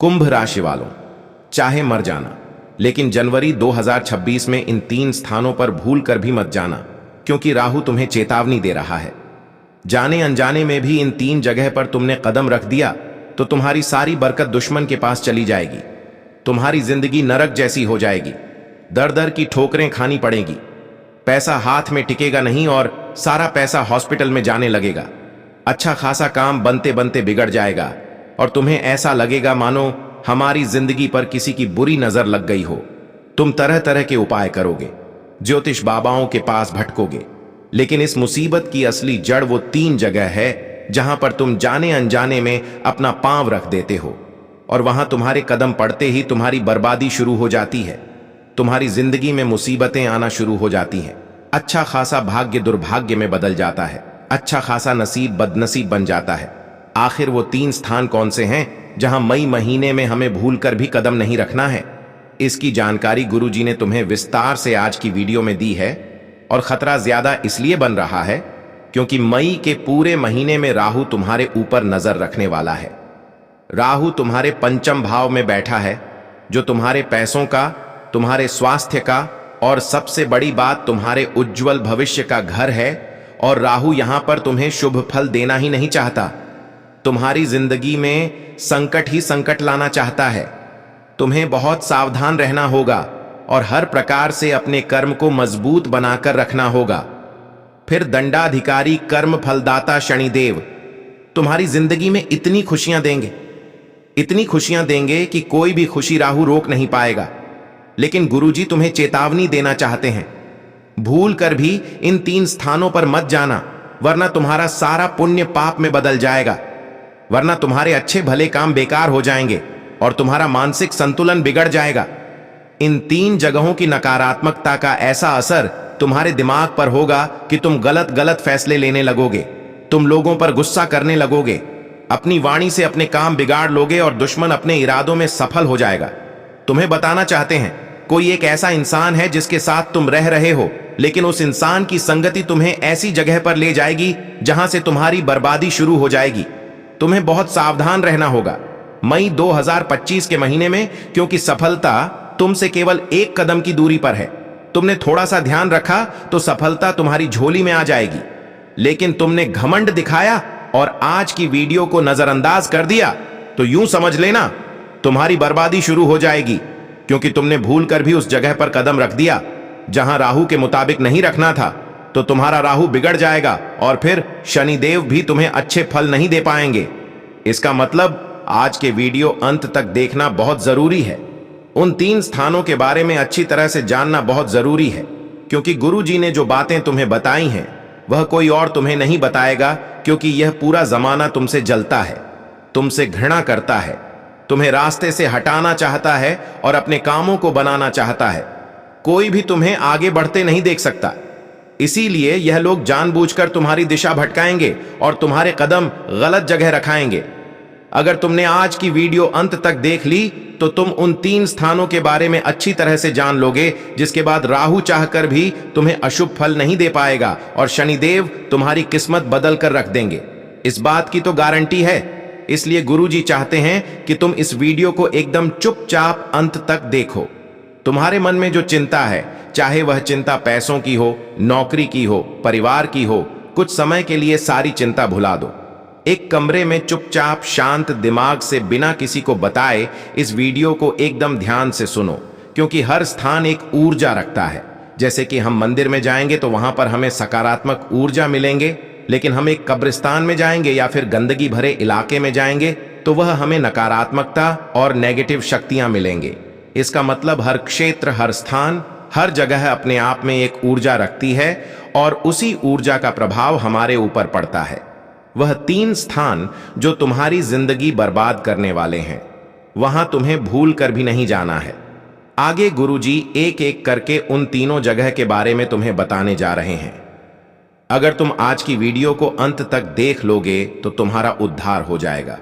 कुंभ राशि वालों, चाहे मर जाना, लेकिन जनवरी 2026 में इन 3 स्थानों पर भूल कर भी मत जाना, क्योंकि राहु तुम्हें चेतावनी दे रहा है। जाने अनजाने में भी इन 3 जगह पर तुमने कदम रख दिया तो तुम्हारी सारी बरकत दुश्मन के पास चली जाएगी। तुम्हारी जिंदगी नरक जैसी हो जाएगी, दर दर की ठोकरें खानी पड़ेगी, पैसा हाथ में टिकेगा नहीं और सारा पैसा हॉस्पिटल में जाने लगेगा। अच्छा खासा काम बनते बनते बिगड़ जाएगा और तुम्हें ऐसा लगेगा मानो हमारी जिंदगी पर किसी की बुरी नजर लग गई हो। तुम तरह तरह के उपाय करोगे, ज्योतिष बाबाओं के पास भटकोगे, लेकिन इस मुसीबत की असली जड़ वो 3 जगह है जहां पर तुम जाने अनजाने में अपना पांव रख देते हो और वहां तुम्हारे कदम पड़ते ही तुम्हारी बर्बादी शुरू हो जाती है। तुम्हारी जिंदगी में मुसीबतें आना शुरू हो जाती हैं। अच्छा खासा भाग्य दुर्भाग्य में बदल जाता है, अच्छा खासा नसीब बदनसीब बन जाता है। आखिर वो 3 स्थान कौन से हैं जहां मई महीने में हमें भूल कर भी कदम नहीं रखना है? इसकी जानकारी गुरुजी ने तुम्हें विस्तार से आज की वीडियो में दी है और खतरा ज्यादा इसलिए बन रहा है क्योंकि मई के पूरे महीने में राहु तुम्हारे ऊपर नजर रखने वाला है। राहु तुम्हारे पंचम भाव में बैठा है, जो तुम्हारे पैसों का, तुम्हारे स्वास्थ्य का और सबसे बड़ी बात तुम्हारे उज्जवल भविष्य का घर है। और राहु यहां पर तुम्हें शुभ फल देना ही नहीं चाहता, तुम्हारी जिंदगी में संकट ही संकट लाना चाहता है। तुम्हें बहुत सावधान रहना होगा और हर प्रकार से अपने कर्म को मजबूत बनाकर रखना होगा। फिर दंडाधिकारी कर्म फलदाता शनिदेव तुम्हारी जिंदगी में इतनी खुशियां देंगे कि कोई भी खुशी राहु रोक नहीं पाएगा। लेकिन गुरुजी तुम्हें चेतावनी देना चाहते हैं, भूल कर भी इन 3 स्थानों पर मत जाना, वरना तुम्हारा सारा पुण्य पाप में बदल जाएगा, वरना तुम्हारे अच्छे भले काम बेकार हो जाएंगे और तुम्हारा मानसिक संतुलन बिगड़ जाएगा। इन 3 जगहों की नकारात्मकता का ऐसा असर तुम्हारे दिमाग पर होगा कि तुम गलत गलत फैसले लेने लगोगे, तुम लोगों पर गुस्सा करने लगोगे, अपनी वाणी से अपने काम बिगाड़ लोगे और दुश्मन अपने इरादों में सफल हो जाएगा। तुम्हें बताना चाहते हैं, कोई एक ऐसा इंसान है जिसके साथ तुम रह रहे हो, लेकिन उस इंसान की संगति तुम्हें ऐसी जगह पर ले जाएगी जहां से तुम्हारी बर्बादी शुरू हो जाएगी। तुम्हें बहुत सावधान रहना होगा मई 2025 के महीने में, क्योंकि सफलता तुमसे केवल 1 कदम की दूरी पर है। तुमने थोड़ा सा ध्यान रखा तो सफलता तुम्हारी झोली में आ जाएगी, लेकिन तुमने घमंड दिखाया और आज की वीडियो को नजरअंदाज कर दिया तो यूं समझ लेना तुम्हारी बर्बादी शुरू हो जाएगी, क्योंकि तुमने भूल कर भी उस जगह पर कदम रख दिया जहां राहु के मुताबिक नहीं रखना था। तो तुम्हारा राहु बिगड़ जाएगा और फिर शनिदेव भी तुम्हें अच्छे फल नहीं दे पाएंगे। इसका मतलब आज के वीडियो अंत तक देखना बहुत जरूरी है। उन 3 स्थानों के बारे में अच्छी तरह से जानना बहुत जरूरी है, क्योंकि गुरुजी ने जो बातें तुम्हें बताई हैं वह कोई और तुम्हें नहीं बताएगा, क्योंकि यह पूरा जमाना तुमसे जलता है, तुमसे घृणा करता है, तुम्हें रास्ते से हटाना चाहता है और अपने कामों को बनाना चाहता है। कोई भी तुम्हें आगे बढ़ते नहीं देख सकता, इसीलिए यह लोग जानबूझकर तुम्हारी दिशा भटकाएंगे और तुम्हारे कदम गलत जगह रखाएंगे। अगर तुमने आज की वीडियो अंत तक देख ली तो तुम उन 3 स्थानों के बारे में अच्छी तरह से जान लोगे, जिसके बाद राहु चाहकर भी तुम्हें अशुभ फल नहीं दे पाएगा और शनिदेव तुम्हारी किस्मत बदल कर रख देंगे। इस बात की तो गारंटी है। इसलिए गुरुजी चाहते हैं कि तुम इस वीडियो को एकदम चुपचाप अंत तक देखो। तुम्हारे मन में जो चिंता है, चाहे वह चिंता पैसों की हो, नौकरी की हो, परिवार की हो, कुछ समय के लिए सारी चिंता भुला दो। एक कमरे में चुपचाप शांत दिमाग से बिना किसी को बताए इस वीडियो को एकदम ध्यान से सुनो, क्योंकि हर स्थान एक ऊर्जा रखता है। जैसे कि हम मंदिर में जाएंगे तो वहां पर हमें सकारात्मक ऊर्जा मिलेंगे, लेकिन हम एक कब्रिस्तान में जाएंगे या फिर गंदगी भरे इलाके में जाएंगे तो वह हमें नकारात्मकता और नेगेटिव शक्तियां मिलेंगे। इसका मतलब हर क्षेत्र, हर स्थान, हर जगह अपने आप में एक ऊर्जा रखती है और उसी ऊर्जा का प्रभाव हमारे ऊपर पड़ता है। वह 3 स्थान जो तुम्हारी जिंदगी बर्बाद करने वाले हैं, वहां तुम्हें भूल कर भी नहीं जाना है। आगे गुरुजी एक एक करके उन तीनों जगह के बारे में तुम्हें बताने जा रहे हैं। अगर तुम आज की वीडियो को अंत तक देख लोगे तो तुम्हारा उद्धार हो जाएगा,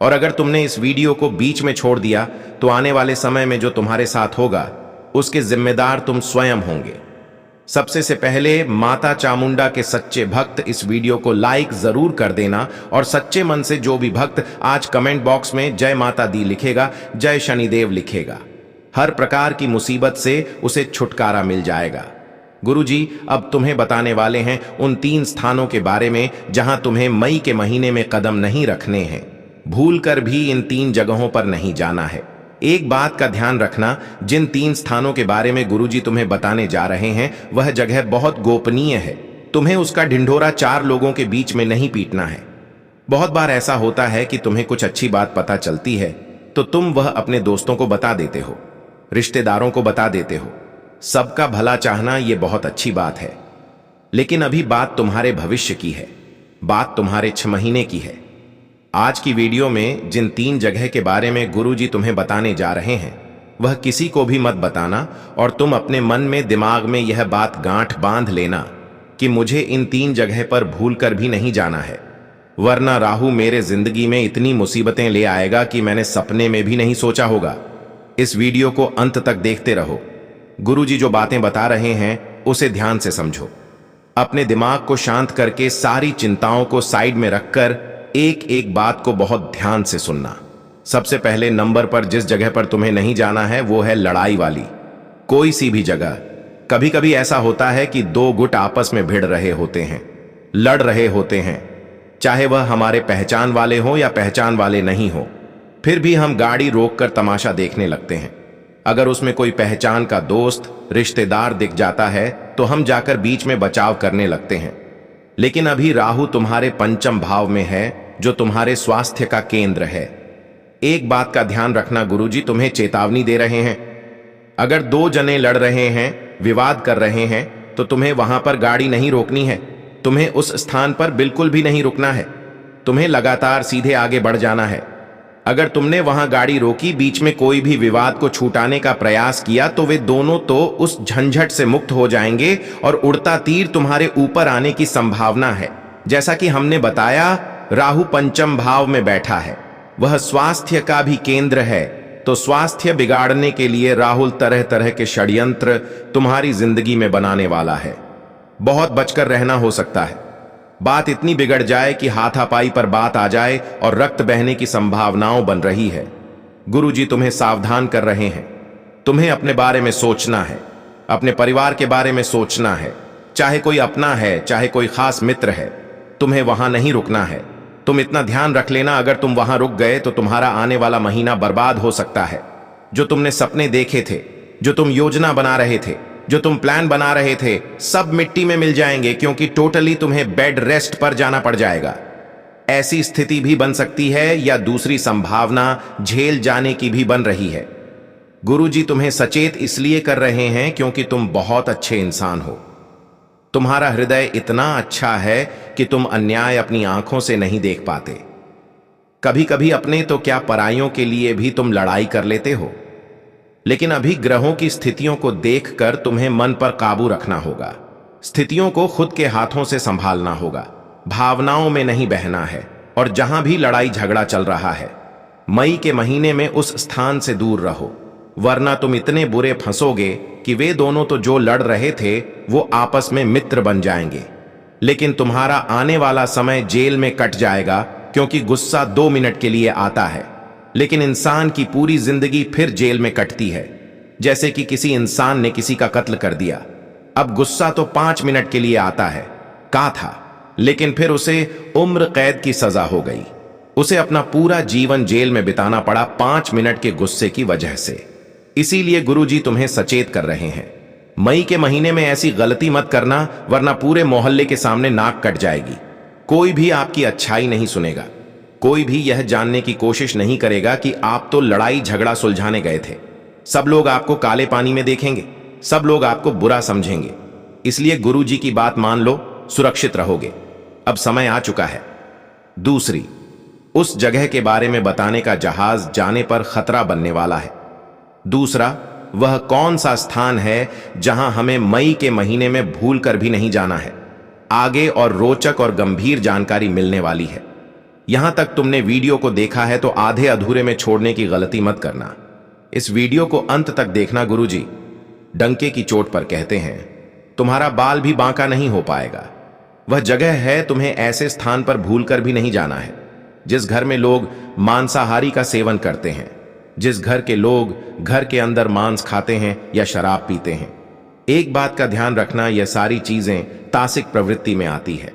और अगर तुमने इस वीडियो को बीच में छोड़ दिया तो आने वाले समय में जो तुम्हारे साथ होगा उसके जिम्मेदार तुम स्वयं होंगे। सबसे से पहले माता चामुंडा के सच्चे भक्त इस वीडियो को लाइक जरूर कर देना, और सच्चे मन से जो भी भक्त आज कमेंट बॉक्स में जय माता दी लिखेगा, जय शनिदेव लिखेगा, हर प्रकार की मुसीबत से उसे छुटकारा मिल जाएगा। गुरुजी अब तुम्हें बताने वाले हैं उन 3 स्थानों के बारे में जहां तुम्हें मई के महीने में कदम नहीं रखने हैं। भूल कर भी इन 3 जगहों पर नहीं जाना है। एक बात का ध्यान रखना, जिन 3 स्थानों के बारे में गुरुजी तुम्हें बताने जा रहे हैं वह जगह बहुत गोपनीय है। तुम्हें उसका ढिंढोरा 4 लोगों के बीच में नहीं पीटना है। बहुत बार ऐसा होता है कि तुम्हें कुछ अच्छी बात पता चलती है तो तुम वह अपने दोस्तों को बता देते हो, रिश्तेदारों को बता देते हो। सबका भला चाहना यह बहुत अच्छी बात है, लेकिन अभी बात तुम्हारे भविष्य की है, बात तुम्हारे 6 महीने की है। आज की वीडियो में जिन 3 जगह के बारे में गुरुजी तुम्हें बताने जा रहे हैं वह किसी को भी मत बताना, और तुम अपने मन में दिमाग में यह बात गांठ बांध लेना कि मुझे इन 3 जगह पर भूल कर भी नहीं जाना है, वरना राहु मेरे जिंदगी में इतनी मुसीबतें ले आएगा कि मैंने सपने में भी नहीं सोचा होगा। इस वीडियो को अंत तक देखते रहो। गुरुजी जो बातें बता रहे हैं उसे ध्यान से समझो। अपने दिमाग को शांत करके सारी चिंताओं को साइड में रखकर एक एक बात को बहुत ध्यान से सुनना। सबसे पहले नंबर पर जिस जगह पर तुम्हें नहीं जाना है वो है लड़ाई वाली कोई सी भी जगह। कभी कभी ऐसा होता है कि 2 गुट आपस में भिड़ रहे होते हैं, लड़ रहे होते हैं, चाहे वह हमारे पहचान वाले हो या पहचान वाले नहीं हो, फिर भी हम गाड़ी रोककर तमाशा देखने लगते हैं। अगर उसमें कोई पहचान का दोस्त, रिश्तेदार दिख जाता है तो हम जाकर बीच में बचाव करने लगते हैं। लेकिन अभी राहु तुम्हारे 5म भाव में है जो तुम्हारे स्वास्थ्य का केंद्र है। एक बात का ध्यान रखना, गुरुजी तुम्हें चेतावनी दे रहे हैं। अगर 2 जने लड़ रहे हैं, विवाद कर रहे हैं, तो तुम्हें वहां पर गाड़ी नहीं रोकनी है। तुम्हें उस स्थान पर बिल्कुल भी नहीं रुकना है। तुम्हें लगातार सीधे आगे बढ़ जाना है। अगर तुमने वहां गाड़ी रोकी, बीच में कोई भी विवाद को छूटाने का प्रयास किया, तो वे दोनों तो उस झंझट से मुक्त हो जाएंगे और उड़ता तीर तुम्हारे ऊपर आने की संभावना है। जैसा कि हमने बताया, राहु 5म भाव में बैठा है, वह स्वास्थ्य का भी केंद्र है। तो स्वास्थ्य बिगाड़ने के लिए राहुल तरह तरह के षड्यंत्र तुम्हारी जिंदगी में बनाने वाला है। बहुत बचकर रहना हो सकता है। बात इतनी बिगड़ जाए कि हाथापाई पर बात आ जाए और रक्त बहने की संभावनाओं बन रही है। गुरुजी तुम्हें सावधान कर रहे हैं। तुम्हें अपने बारे में सोचना है, अपने परिवार के बारे में सोचना है। चाहे कोई अपना है, चाहे कोई खास मित्र है, तुम्हें वहां नहीं रुकना है। तुम इतना ध्यान रख लेना, अगर तुम वहां रुक गए तो तुम्हारा आने वाला महीना बर्बाद हो सकता है। जो तुमने सपने देखे थे, जो तुम योजना बना रहे थे, जो तुम प्लान बना रहे थे, सब मिट्टी में मिल जाएंगे, क्योंकि टोटली तुम्हें बेड रेस्ट पर जाना पड़ जाएगा। ऐसी स्थिति भी बन सकती है या दूसरी संभावना झेल जाने की भी बन रही है। गुरुजी तुम्हें सचेत इसलिए कर रहे हैं क्योंकि तुम बहुत अच्छे इंसान हो। तुम्हारा हृदय इतना अच्छा है कि तुम अन्याय अपनी आंखों से नहीं देख पाते। कभी कभी अपने तो क्या, पराइयों के लिए भी तुम लड़ाई कर लेते हो। लेकिन अभी ग्रहों की स्थितियों को देखकर तुम्हें मन पर काबू रखना होगा। स्थितियों को खुद के हाथों से संभालना होगा, भावनाओं में नहीं बहना है। और जहां भी लड़ाई झगड़ा चल रहा है, मई के महीने में उस स्थान से दूर रहो, वरना तुम इतने बुरे फंसोगे कि वे दोनों तो जो लड़ रहे थे वो आपस में मित्र बन जाएंगे। लेकिन तुम्हारा आने वाला समय जेल में कट जाएगा, क्योंकि गुस्सा 2 मिनट के लिए आता है, लेकिन इंसान की पूरी जिंदगी फिर जेल में कटती है। जैसे कि किसी इंसान ने किसी का कत्ल कर दिया। अब गुस्सा तो 5 मिनट के लिए आता है, का था, लेकिन फिर उसे उम्र कैद की सजा हो गई। उसे अपना पूरा जीवन जेल में बिताना पड़ा 5 मिनट के गुस्से की वजह से। इसीलिए गुरुजी तुम्हें सचेत कर रहे हैं, मई के महीने में ऐसी गलती मत करना, वरना पूरे मोहल्ले के सामने नाक कट जाएगी। कोई भी आपकी अच्छाई नहीं सुनेगा। कोई भी यह जानने की कोशिश नहीं करेगा कि आप तो लड़ाई झगड़ा सुलझाने गए थे। सब लोग आपको काले पानी में देखेंगे, सब लोग आपको बुरा समझेंगे। इसलिए गुरुजी की बात मान लो, सुरक्षित रहोगे। अब समय आ चुका है। दूसरी, उस जगह के बारे में बताने का जहाज जाने पर खतरा बनने वाला है। दूसरा, वह कौन सा स्थान है जहां हमें मई के महीने में भूल कर भी नहीं जाना है। आगे और रोचक और गंभीर जानकारी मिलने वाली है। यहां तक तुमने वीडियो को देखा है तो आधे अधूरे में छोड़ने की गलती मत करना। इस वीडियो को अंत तक देखना। गुरुजी डंके की चोट पर कहते हैं, तुम्हारा बाल भी बांका नहीं हो पाएगा। वह जगह है, तुम्हें ऐसे स्थान पर भूलकर भी नहीं जाना है जिस घर में लोग मांसाहारी का सेवन करते हैं, जिस घर के लोग घर के अंदर मांस खाते हैं या शराब पीते हैं। एक बात का ध्यान रखना, यह सारी चीजें तासिक प्रवृत्ति में आती है।